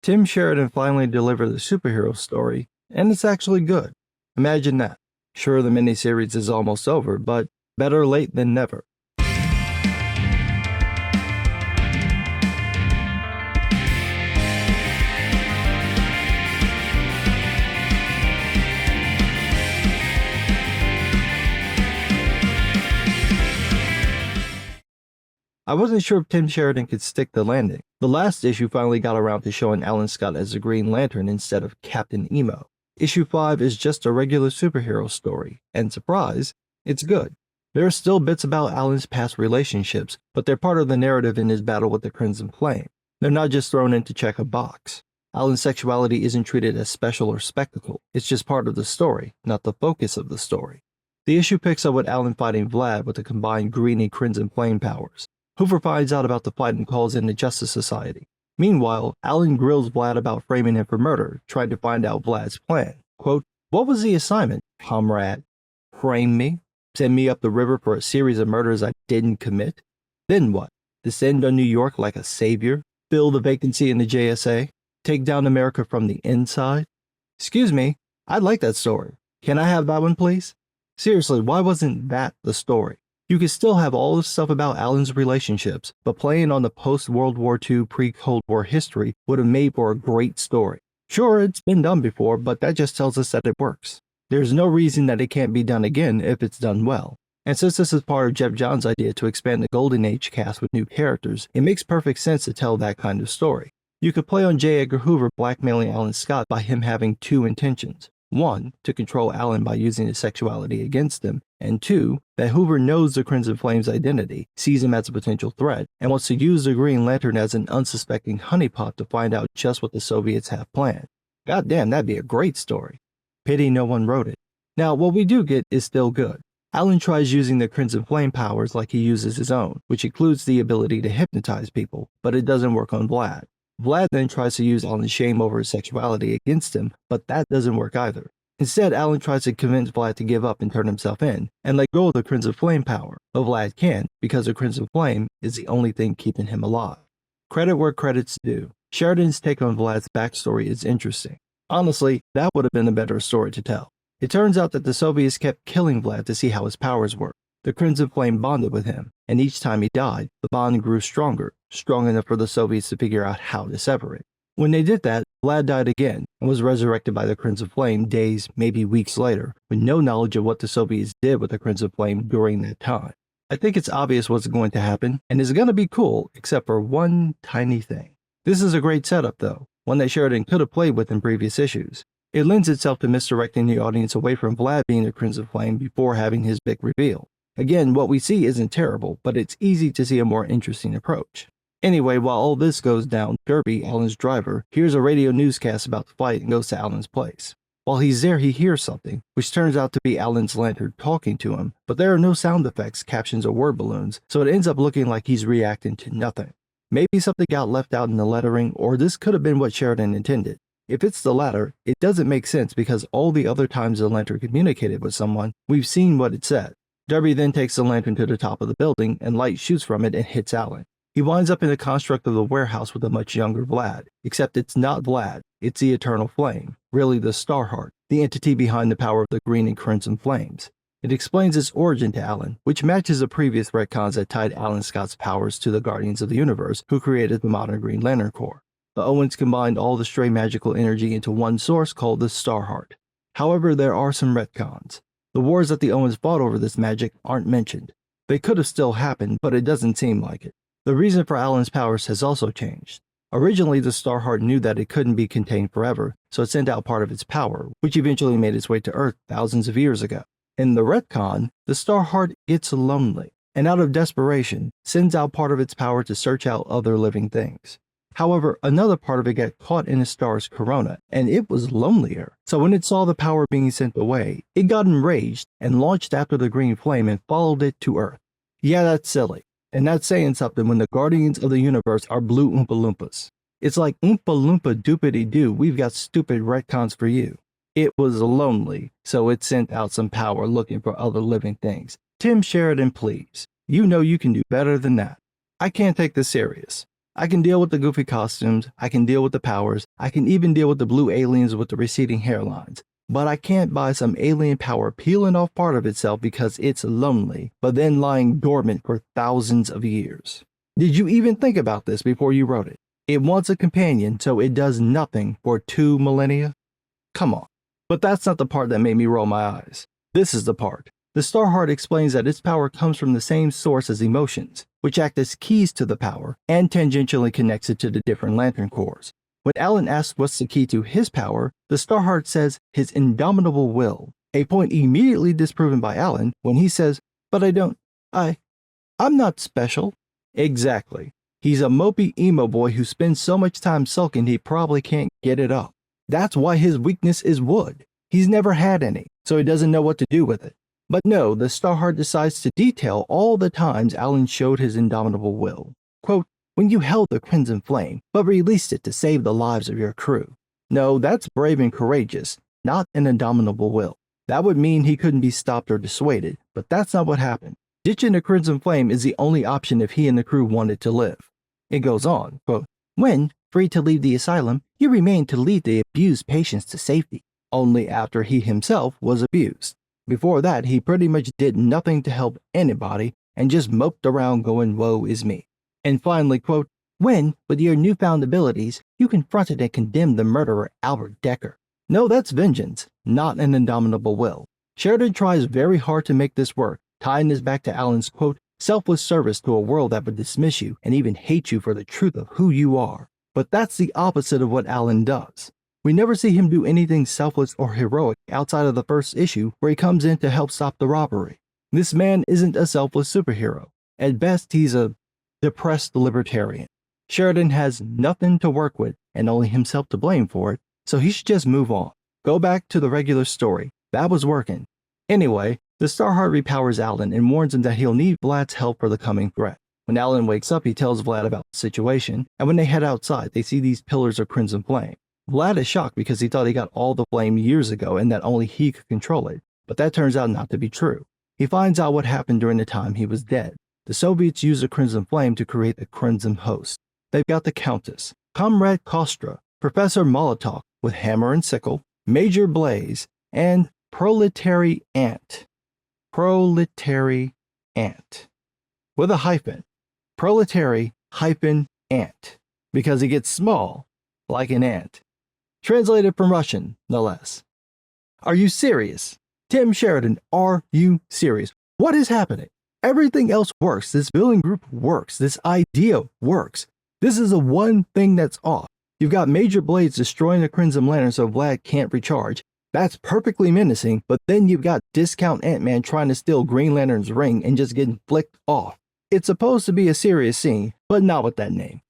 Tim Sheridan finally delivered the superhero story, and it's actually good. Imagine that. Sure, the miniseries is almost over, but better late than never. I wasn't sure if Tim Sheridan could stick the landing. The last issue finally got around to showing Alan Scott as the Green Lantern instead of Captain Emo. Issue 5 is just a regular superhero story, and surprise, it's good. There are still bits about Alan's past relationships, but they're part of the narrative in his battle with the Crimson Flame. They're not just thrown in to check a box. Alan's sexuality isn't treated as special or spectacle, it's just part of the story, not the focus of the story. The issue picks up with Alan fighting Vlad with the combined Green and Crimson Flame powers. Hoover finds out about the fight and calls in the Justice Society. Meanwhile, Alan grills Vlad about framing him for murder, trying to find out Vlad's plan. Quote, "What was the assignment, comrade? Frame me? Send me up the river for a series of murders I didn't commit? Then what? Descend on New York like a savior? Fill the vacancy in the JSA? Take down America from the inside? Excuse me, I'd like that story. Can I have that one, please?" Seriously, why wasn't that the story? You could still have all this stuff about Alan's relationships, but playing on the post-World War II, pre-Cold War history would have made for a great story. Sure, it's been done before, but that just tells us that it works. There's no reason that it can't be done again if it's done well. And since this is part of Jeff Johns' idea to expand the Golden Age cast with new characters, it makes perfect sense to tell that kind of story. You could play on J. Edgar Hoover blackmailing Alan Scott by him having two intentions. One, to control Alan by using his sexuality against him, and two, that Hoover knows the Crimson Flame's identity, sees him as a potential threat, and wants to use the Green Lantern as an unsuspecting honeypot to find out just what the Soviets have planned. Goddamn, that'd be a great story. Pity no one wrote it. Now, what we do get is still good. Alan tries using the Crimson Flame powers like he uses his own, which includes the ability to hypnotize people, but it doesn't work on Vlad. Vlad then tries to use Alan's shame over his sexuality against him, but that doesn't work either. Instead, Alan tries to convince Vlad to give up and turn himself in, and let go of the Crimson Flame power, but Vlad can't because the Crimson Flame is the only thing keeping him alive. Credit where credit's due. Sheridan's take on Vlad's backstory is interesting. Honestly, that would have been a better story to tell. It turns out that the Soviets kept killing Vlad to see how his powers work. The Crimson Flame bonded with him, and each time he died, the bond grew stronger, strong enough for the Soviets to figure out how to sever it. When they did that, Vlad died again and was resurrected by the Crimson Flame days, maybe weeks later, with no knowledge of what the Soviets did with the Crimson Flame during that time. I think it's obvious what's going to happen, and it's going to be cool, except for one tiny thing. This is a great setup though, one that Sheridan could have played with in previous issues. It lends itself to misdirecting the audience away from Vlad being the Crimson Flame before having his big reveal. Again, what we see isn't terrible, but it's easy to see a more interesting approach. Anyway, while all this goes down, Derby, Alan's driver, hears a radio newscast about the fight and goes to Alan's place. While he's there, he hears something, which turns out to be Alan's lantern talking to him, but there are no sound effects, captions, or word balloons, so it ends up looking like he's reacting to nothing. Maybe something got left out in the lettering, or this could have been what Sheridan intended. If it's the latter, it doesn't make sense because all the other times the lantern communicated with someone, we've seen what it said. Derby then takes the lantern to the top of the building, and light shoots from it and hits Alan. He winds up in the construct of the warehouse with a much younger Vlad, except it's not Vlad, it's the Eternal Flame, really the Starheart, the entity behind the power of the Green and Crimson Flames. It explains its origin to Alan, which matches the previous retcons that tied Alan Scott's powers to the Guardians of the Universe who created the modern Green Lantern Corps. The Owens combined all the stray magical energy into one source called the Starheart. However, there are some retcons. The wars that the Owens fought over this magic aren't mentioned. They could have still happened, but it doesn't seem like it. The reason for Alan's powers has also changed. Originally, the Starheart knew that it couldn't be contained forever, so it sent out part of its power, which eventually made its way to Earth thousands of years ago. In the retcon, the Starheart gets lonely, and out of desperation, sends out part of its power to search out other living things. However, another part of it got caught in a star's corona, and it was lonelier. So when it saw the power being sent away, it got enraged and launched after the Green Flame and followed it to Earth. Yeah, that's silly. And that's saying something when the Guardians of the Universe are blue Oompa Loompas. It's like Oompa Loompa doopity doo, we've got stupid retcons for you. It was lonely, so it sent out some power looking for other living things. Tim Sheridan, please. You know you can do better than that. I can't take this serious. I can deal with the goofy costumes, I can deal with the powers, I can even deal with the blue aliens with the receding hairlines. But I can't buy some alien power peeling off part of itself because it's lonely, but then lying dormant for thousands of years. Did you even think about this before you wrote it? It wants a companion, so it does nothing for 2 millennia? Come on. But that's not the part that made me roll my eyes. This is the part. The Starheart explains that its power comes from the same source as emotions, which act as keys to the power and tangentially connects it to the different lantern cores. When Alan asks what's the key to his power, the Starheart says his indomitable will, a point immediately disproven by Alan when he says, "But I'm not special." Exactly. He's a mopey emo boy who spends so much time sulking he probably can't get it up. That's why his weakness is wood. He's never had any, so he doesn't know what to do with it. But no, the Starheart decides to detail all the times Alan showed his indomitable will. Quote, "When you held the crimson flame, but released it to save the lives of your crew." No, that's brave and courageous, not an indomitable will. That would mean he couldn't be stopped or dissuaded, but that's not what happened. Ditching the crimson flame is the only option if he and the crew wanted to live. It goes on, quote, "When, free to leave the asylum, he remained to lead the abused patients to safety, only after he himself was abused. Before that, he pretty much did nothing to help anybody and just moped around going, woe is me." And finally, quote, "When, with your newfound abilities, you confronted and condemned the murderer Albert Decker." No, that's vengeance, not an indomitable will. Sheridan tries very hard to make this work, tying this back to Alan's, quote, "selfless service to a world that would dismiss you and even hate you for the truth of who you are." But that's the opposite of what Alan does. We never see him do anything selfless or heroic outside of the first issue where he comes in to help stop the robbery. This man isn't a selfless superhero. At best, he's a depressed libertarian. Sheridan has nothing to work with and only himself to blame for it, so he should just move on. Go back to the regular story. That was working. Anyway, the Starheart repowers Alan and warns him that he'll need Vlad's help for the coming threat. When Alan wakes up, he tells Vlad about the situation, and when they head outside, they see these pillars of crimson flame. Vlad is shocked because he thought he got all the flame years ago and that only he could control it, but that turns out not to be true. He finds out what happened during the time he was dead. The Soviets used the crimson flame to create the Crimson Host. They've got the Countess, Comrade Kostra, Professor Molotov with hammer and sickle, Major Blaze, and Proletary Ant. Proletary Ant. With a hyphen. Proletary hyphen ant. Because he gets small, like an ant. Translated from Russian, no less. Are you serious? Tim Sheridan, are you serious? What is happening? Everything else works. This villain group works. This idea works. This is the one thing that's off. You've got Major Blaze destroying the Crimson Lantern so Vlad can't recharge. That's perfectly menacing, but then you've got Discount Ant-Man trying to steal Green Lantern's ring and just getting flicked off. It's supposed to be a serious scene, but not with that name.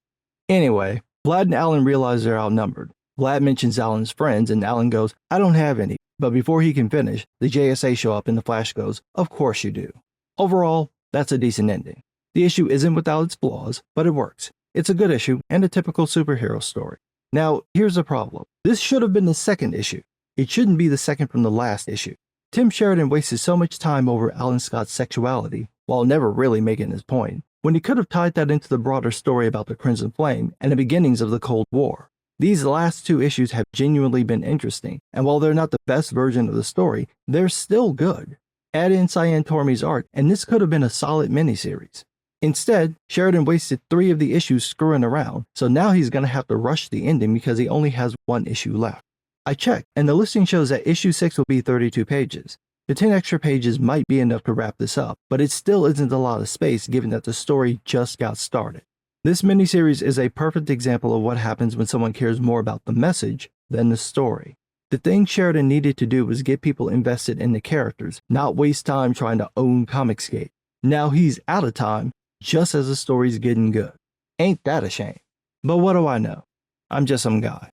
Anyway, Vlad and Alan realize they're outnumbered. Vlad mentions Alan's friends, and Alan goes, "I don't have any." But before he can finish, the JSA show up and the Flash goes, "Of course you do." Overall, that's a decent ending. The issue isn't without its flaws, but it works. It's a good issue and a typical superhero story. Now, here's the problem. This should have been the second issue. It shouldn't be the second from the last issue. Tim Sheridan wasted so much time over Alan Scott's sexuality, while never really making his point, when he could have tied that into the broader story about the Crimson Flame and the beginnings of the Cold War. These last 2 issues have genuinely been interesting, and while they're not the best version of the story, they're still good. Add in Cyan Tormey's art, and this could have been a solid miniseries. Instead, Sheridan wasted 3 of the issues screwing around, so now he's going to have to rush the ending because he only has 1 issue left. I checked, and the listing shows that issue 6 will be 32 pages. The 10 extra pages might be enough to wrap this up, but it still isn't a lot of space given that the story just got started. This miniseries is a perfect example of what happens when someone cares more about the message than the story. The thing Sheridan needed to do was get people invested in the characters, not waste time trying to own Comicsgate. Now he's out of time, just as the story's getting good. Ain't that a shame? But what do I know? I'm just some guy.